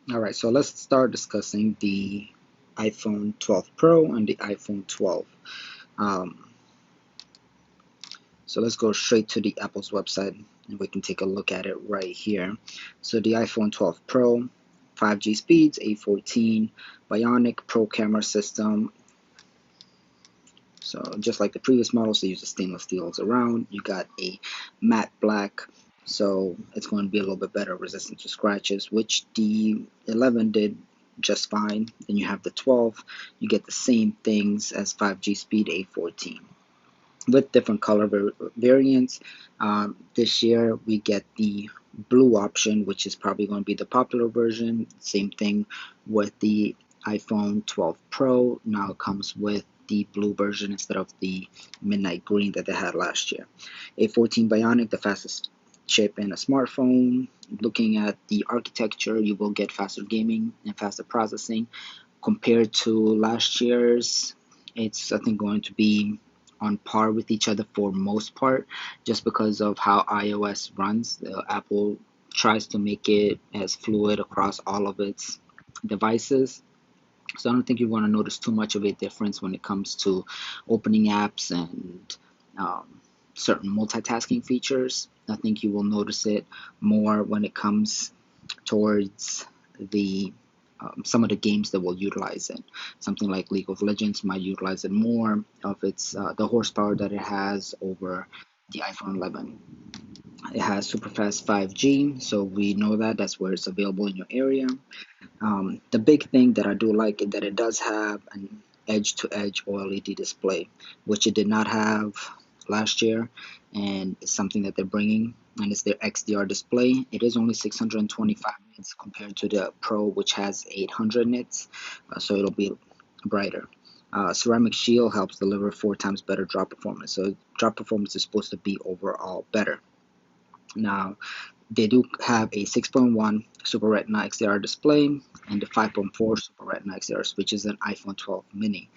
All right, so let's start discussing the iPhone 12 Pro and the iPhone 12. Um, so let's go straight to the Apple's website and we can take a look at it right here. So the iPhone 12 Pro, 5G speeds, A14, Bionic Pro camera system. So just like the previous models, they use the stainless steels around. You got a matte black, so it's going to be a little bit better resistant to scratches, which the 11 did just fine. Then you have the 12, you get the same things as 5G speed A14 with different color variants. This year we get the blue option, which is probably going to be the popular version. Same thing with the iPhone 12 Pro. Now it comes with the blue version instead of the midnight green that they had last year. A14 Bionic, the fastest chip in a smartphone. Looking at the architecture, you will get faster gaming and faster processing compared to last year's. It's, I think, going to be on par with each other for most part, just because of how iOS runs. Apple tries to make it as fluid across all of its devices. So I don't think you're going to notice too much of a difference when it comes to opening apps and certain multitasking features. I think you will notice it more when it comes towards the some of the games that will utilize it. Something like League of Legends might utilize it more of its the horsepower that it has over the iPhone 11. It has super fast 5G, so we know that that's where it's available in your area. The big thing that I do like is that it does have an edge-to-edge OLED display, which it did not have last year, and it's something that they're bringing, and it's their XDR display. It is only 625 nits compared to the Pro, which has 800 nits, so it'll be brighter. Ceramic shield helps deliver 4 times better drop performance, so drop performance is supposed to be overall better. Now, they do have a 6.1 Super Retina XDR display and the 5.4 Super Retina XDR, which is an iPhone 12 mini.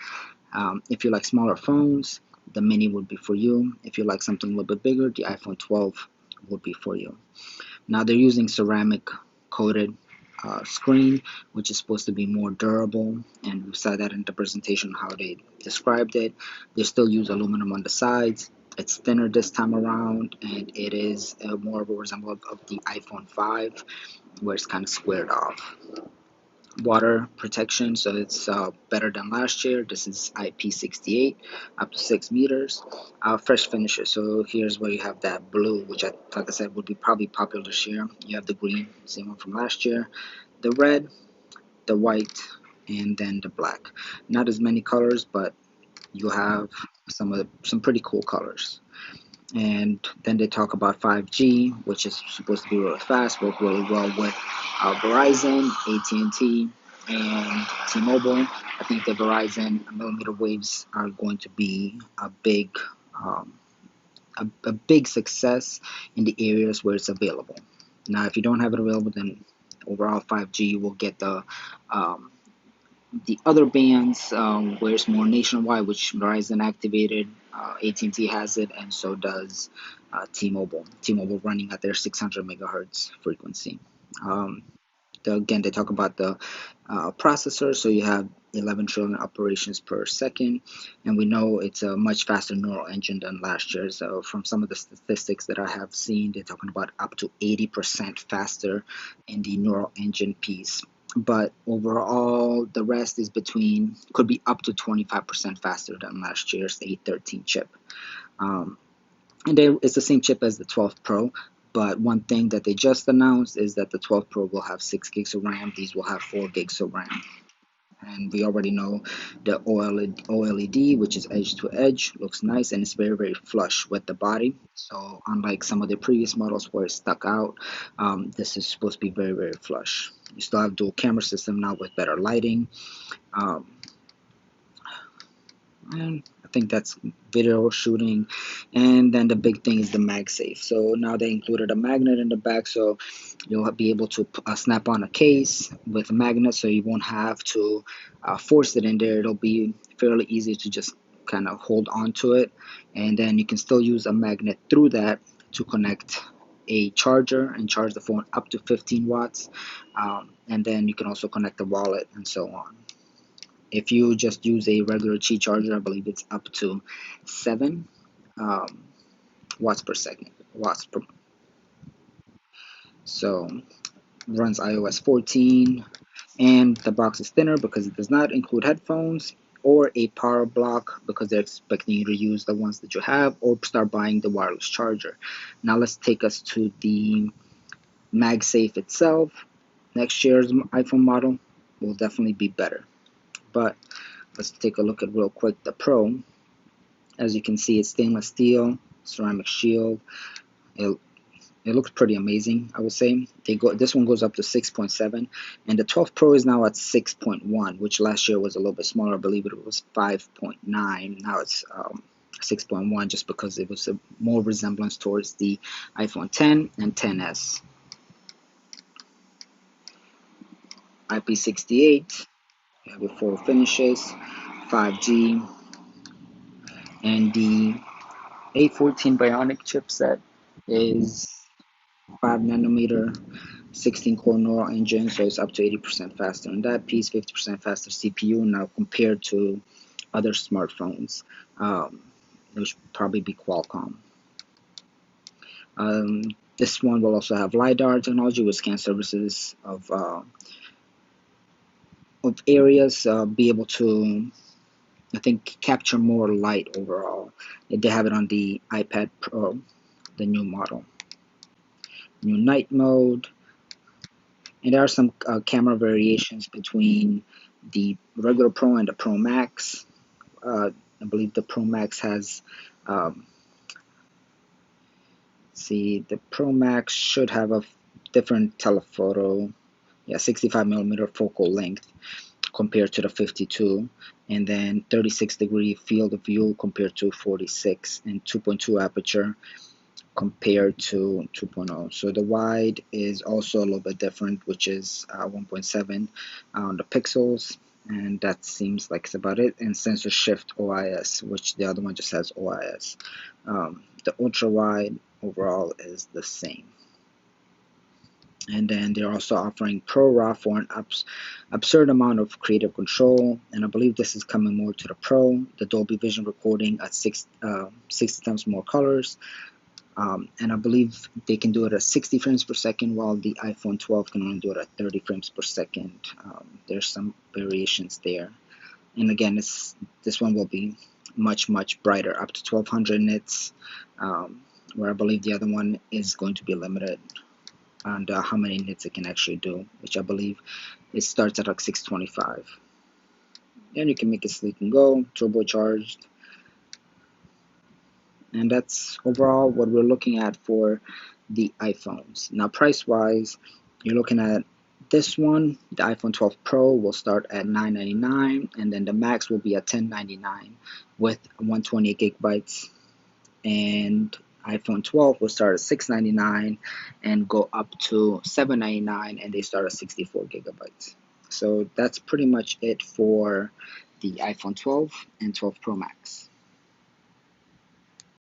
If you like smaller phones, the mini would be for you. If you like something a little bit bigger, the iPhone 12 would be for you. Now they're using ceramic coated screen, which is supposed to be more durable, and we saw that in the presentation how they described it. They still use aluminum on the sides. It's thinner this time around, and it is more of a resemblance of the iPhone 5, where it's kind of squared off. Water protection, so it's better than last year. This is IP68, up to 6 meters. Fresh finishes, so here's where you have that blue, which like I said, would be probably popular this year. You have the green, same one from last year, the red, the white, and then the black. Not as many colors, but you have some pretty cool colors. And then they talk about 5G, which is supposed to be really fast, work really well with Verizon, AT&T, and T-Mobile. I think the Verizon millimeter waves are going to be um, a big success in the areas where it's available. Now, if you don't have it available, then overall 5G you will get um, the other bands where it's more nationwide, which Verizon activated, AT&T has it, and so does T-Mobile. T-Mobile running at their 600 megahertz frequency. Um, Again, they talk about the processor, so you have 11 trillion operations per second, and we know it's a much faster neural engine than last year. So, from some of the statistics that I have seen, they're talking about up to 80% faster in the neural engine piece. But overall, the rest is could be up to 25% faster than last year's A13 chip. Um, and it's the same chip as the 12 Pro. But one thing that they just announced is that the 12 Pro will have 6 gigs of RAM. These will have 4 gigs of RAM. And we already know the OLED, which is edge to edge, looks nice and it's very, very flush with the body. So unlike some of the previous models where it stuck out, this is supposed to be very, very flush. You still have dual camera system now with better lighting. Um, and I think that's video shooting. And then the big thing is the MagSafe. So now they included a magnet in the back, so you'll be able to snap on a case with a magnet, so you won't have to force it in there. It'll be fairly easy to just kind of hold on to it, and then you can still use a magnet through that to connect a charger and charge the phone up to 15 watts. And then you can also connect the wallet and so on. If you just use a regular Qi charger, I believe it's up to 7 um, watts per second. So runs iOS 14, and the box is thinner because it does not include headphones or a power block because they're expecting you to use the ones that you have or start buying the wireless charger. Now let's take us to the MagSafe itself. Next year's iPhone model will definitely be better. But let's take a look at real quick the Pro. As you can see, it's stainless steel, ceramic shield. It, it looks pretty amazing, I would say. This one goes up to 6.7, and the 12 Pro is now at 6.1, which last year was a little bit smaller. I believe it was 5.9. Now it's 6.1, just because it was a more resemblance towards the iPhone 10 and 10s. IP68, you have your full finishes, 5G, and the A14 Bionic chipset is 5 nanometer, 16 core neural engine, so it's up to 80% faster on that piece, 50% faster CPU now compared to other smartphones. It should probably be Qualcomm. This one will also have LiDAR technology with scan services of areas, be able to, I think, capture more light overall. They have it on the iPad Pro, the new model. New night mode, and there are some camera variations between the regular Pro and the Pro Max. I believe the Pro Max has, see, the Pro Max should have a different telephoto, yeah, 65 millimeter focal length compared to the 52, and then 36-degree field of view compared to 46, and 2.2 aperture compared to 2.0. So the wide is also a little bit different, which is 1.7 on the pixels, and that seems like it's about it. And sensor shift OIS, which the other one just has OIS. The ultra wide overall is the same. And then they're also offering Pro RAW for an absurd amount of creative control, and I believe this is coming more to the Pro. The Dolby Vision recording at 60 times more colors, and I believe they can do it at 60 frames per second, while the iPhone 12 can only do it at 30 frames per second. There's some variations there. And again, this one will be much brighter, up to 1200 nits, where I believe the other one is going to be limited on how many nits it can actually do, which I believe it starts at like 625. And you can make it sleek and go, turbocharged. And that's overall what we're looking at for the iPhones. Now, price wise, you're looking at this one. The iPhone 12 Pro will start at $999, and then the Max will be at $1099 with 128 gigabytes, and iPhone 12 will start at $699 and go up to $799, and they start at 64 gigabytes. So that's pretty much it for the iPhone 12 and 12 Pro Max.